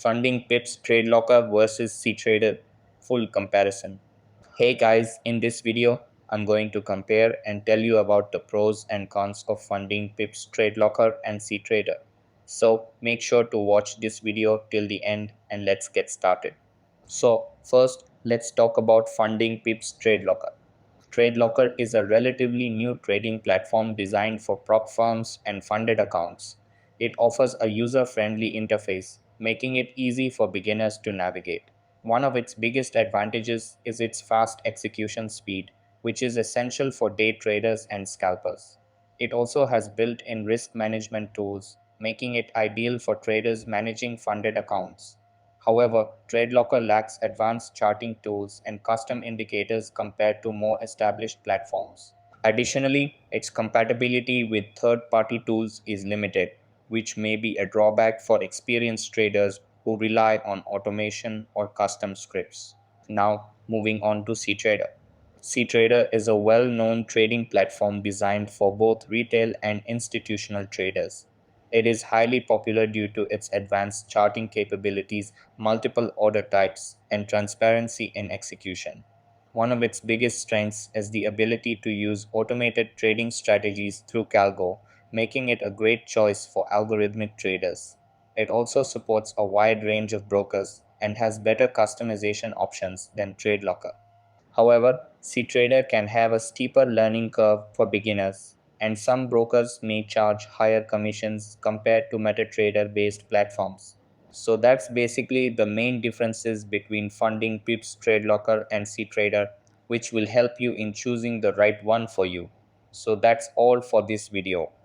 Funding Pips TradeLocker versus Ctrader full comparison. Hey guys, in this video, I'm going to compare and tell you about the pros and cons of Funding Pips TradeLocker and Ctrader. So make sure to watch this video till the end and let's get started. So first, let's talk about Funding Pips TradeLocker. TradeLocker is a relatively new trading platform designed for prop firms and funded accounts. It offers a user friendly interface, making it easy for beginners to navigate. One of its biggest advantages is its fast execution speed, which is essential for day traders and scalpers. It also has built in risk management tools, making it ideal for traders managing funded accounts. However, TradeLocker lacks advanced charting tools and custom indicators compared to more established platforms. Additionally, its compatibility with third party tools is limited, which may be a drawback for experienced traders who rely on automation or custom scripts. Now, moving on to Ctrader. Ctrader is a well known trading platform designed for both retail and institutional traders. It is highly popular due to its advanced charting capabilities, multiple order types, and transparency in execution. One of its biggest strengths is the ability to use automated trading strategies through Calgo, making it a great choice for algorithmic traders. It also supports a wide range of brokers and has better customization options than TradeLocker. However, Ctrader can have a steeper learning curve for beginners, and some brokers may charge higher commissions compared to MetaTrader based platforms. So that's basically the main differences between Funding Pips TradeLocker and Ctrader, which will help you in choosing the right one for you. So that's all for this video.